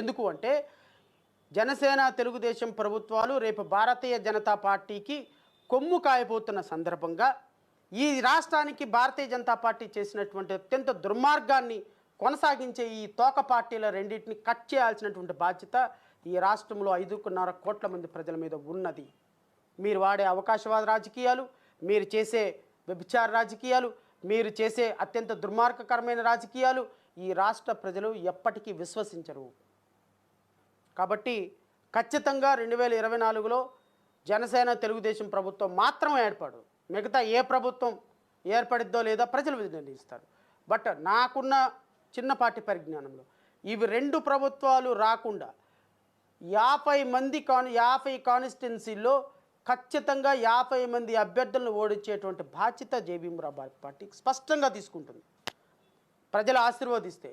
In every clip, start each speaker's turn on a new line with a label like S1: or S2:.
S1: ఎందుకు అంటే జనసేన తెలుగుదేశం ప్రభుత్వాలు రేపు భారతీయ జనతా పార్టీకి కొమ్ము కాయబోతున్న సందర్భంగా ఈ రాష్ట్రానికి భారతీయ జనతా పార్టీ చేసినటువంటి అత్యంత దుర్మార్గాన్ని కొనసాగించే ఈ తోక పార్టీల రెండింటిని కట్ చేయాల్సినటువంటి బాధ్యత ఈ రాష్ట్రంలో 5.5 కోట్ల మంది ప్రజల మీద ఉన్నది. మీరు వాడే అవకాశవాద రాజకీయాలు, మీరు చేసే వ్యభిచార రాజకీయాలు, మీరు చేసే అత్యంత దుర్మార్గకరమైన రాజకీయాలు ఈ రాష్ట్ర ప్రజలు ఎప్పటికీ విశ్వసించరు. కాబట్టి ఖచ్చితంగా 2024లో జనసేన తెలుగుదేశం ప్రభుత్వం మాత్రం ఏర్పడు, మిగతా ఏ ప్రభుత్వం ఏర్పడిద్దో లేదో ప్రజలు నిర్ణయిస్తారు. బట్ నాకున్న చిన్నపాటి పరిజ్ఞానంలో ఇవి 2 ప్రభుత్వాలు రాకుండా 50 కాన్స్టిట్యున్సీల్లో ఖచ్చితంగా 50 మంది అభ్యర్థులను ఓడించేటువంటి బాధ్యత జేబీఎం పార్టీకి స్పష్టంగా తీసుకుంటుంది. ప్రజలు ఆశీర్వదిస్తే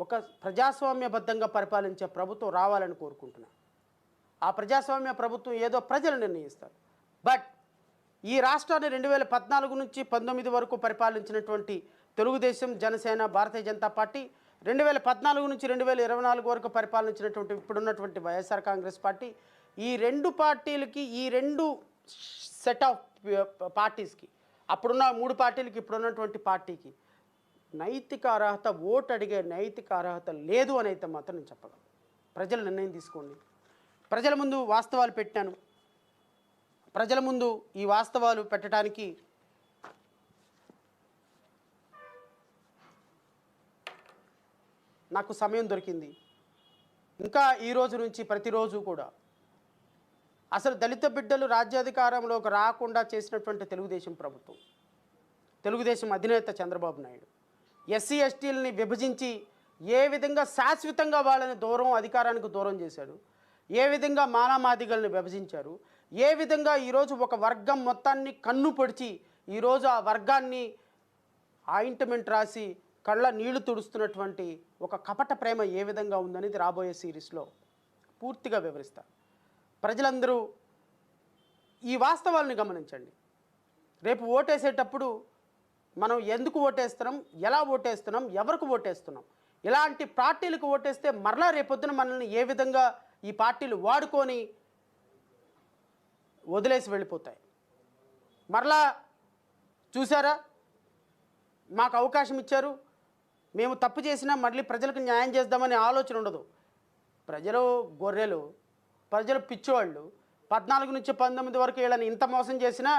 S1: ఒక ప్రజాస్వామ్యబద్ధంగా పరిపాలించే ప్రభుత్వం రావాలని కోరుకుంటున్నాను. ఆ ప్రజాస్వామ్య ప్రభుత్వం ఏదో ప్రజలు నిర్ణయిస్తారు. బట్ ఈ రాష్ట్రాన్ని 2014 నుంచి 19 వరకు పరిపాలించినటువంటి తెలుగుదేశం, జనసేన, భారతీయ జనతా పార్టీ, 2014 నుంచి 2024 వరకు పరిపాలించినటువంటి ఇప్పుడున్నటువంటి వైఎస్ఆర్ కాంగ్రెస్ పార్టీ, ఈ 2 పార్టీలకి, ఈ 2 సెట్ ఆఫ్ పార్టీస్కి, అప్పుడున్న 3 పార్టీలకి ఇప్పుడున్నటువంటి పార్టీకి నైతిక అర్హత, ఓటు అడిగే నైతిక అర్హత లేదు అని అయితే మాత్రం నేను చెప్పగలను. ప్రజలు నిర్ణయం తీసుకోండి. ప్రజల ముందు వాస్తవాలు పెట్టాను. ప్రజల ముందు ఈ వాస్తవాలు పెట్టడానికి నాకు సమయం దొరికింది. ఇంకా ఈ రోజు నుంచి ప్రతిరోజు కూడా అసలు దళిత బిడ్డలు రాజ్యాధికారంలోకి రాకుండా చేసినటువంటి తెలుగుదేశం ప్రభుత్వం, తెలుగుదేశం అధినేత చంద్రబాబు నాయుడు ఎస్సీ ఎస్టీలని విభజించి ఏ విధంగా శాశ్వతంగా వాళ్ళని అధికారానికి దూరం చేశాడు, ఏ విధంగా మానమాదిగల్ని విభజించారు, ఏ విధంగా ఈరోజు ఒక వర్గం మొత్తాన్ని కన్ను పొడిచి ఈరోజు ఆ వర్గాన్ని ఆయింట్మెంట్ రాసి కళ్ళ నీళ్లు తుడుస్తున్నటువంటి ఒక కపట ప్రేమ ఏ విధంగా ఉందనేది రాబోయే సిరీస్లో పూర్తిగా వివరిస్తారు. ప్రజలందరూ ఈ వాస్తవాలను గమనించండి. రేపు ఓటేసేటప్పుడు మనం ఎందుకు ఓటేస్తున్నాం, ఎలా ఓటేస్తున్నాం, ఎవరికి ఓటేస్తున్నాం, ఇలాంటి పార్టీలకు ఓటేస్తే మరలా రేపొద్దున మనల్ని ఏ విధంగా ఈ పార్టీలు వాడుకొని వదిలేసి వెళ్ళిపోతాయి. మరలా చూసారా, మాకు అవకాశం ఇచ్చారు, మేము తప్పు చేసినా మళ్ళీ ప్రజలకు న్యాయం చేద్దామనే ఆలోచన ఉండదు. ప్రజలు గొర్రెలు, ప్రజలు పిచ్చివాళ్ళు. 14 నుంచి 19 వరకు వీళ్ళని ఇంత మోసం చేసినా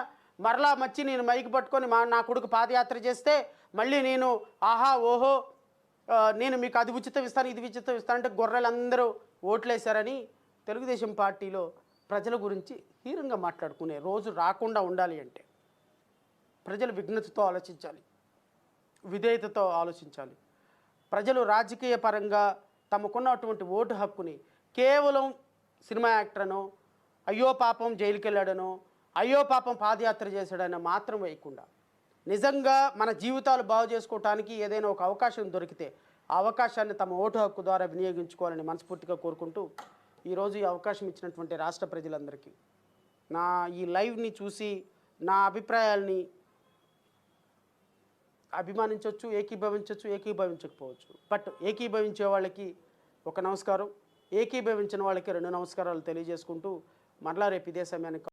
S1: మరలా మచ్చి నేను మైకి పట్టుకొని నా కొడుకు పాదయాత్ర చేస్తే మళ్ళీ నేను ఆహా ఓహో నేను మీకు అది ఉచితం ఇస్తాను, ఇది ఉచితం ఇస్తాను అంటే గొర్రెలందరూ ఓట్లేశారని తెలుగుదేశం పార్టీలో ప్రజల గురించి హీనంగా మాట్లాడుకునే రోజు రాకుండా ఉండాలి అంటే ప్రజలు విఘ్నతతో ఆలోచించాలి, విధేయతతో ఆలోచించాలి. ప్రజలు రాజకీయ పరంగా తమకున్నటువంటి ఓటు హక్కుని కేవలం సినిమా యాక్టర్నో, అయ్యో పాపం జైలుకి వెళ్ళాడనో, అయ్యో పాపం పాదయాత్ర చేశాడనో మాత్రం వేయకుండా నిజంగా మన జీవితాలు బాగు చేసుకోవటానికి ఏదైనా ఒక అవకాశం దొరికితే ఆ అవకాశాన్ని తమ ఓటు హక్కు ద్వారా వినియోగించుకోవాలని మనస్ఫూర్తిగా కోరుకుంటూ ఈరోజు ఈ అవకాశం ఇచ్చినటువంటి రాష్ట్ర ప్రజలందరికీ, నా ఈ లైవ్ని చూసి నా అభిప్రాయాల్ని అభిమానించవచ్చు, ఏకీభవించవచ్చు, ఏకీభవించకపోవచ్చు. బట్ ఏకీభవించే వాళ్ళకి ఒక నమస్కారం, ఏకీభవించిన వాళ్ళకి 2 నమస్కారాలు తెలియజేసుకుంటూ మరలా రేపు ఇదే సమయానికి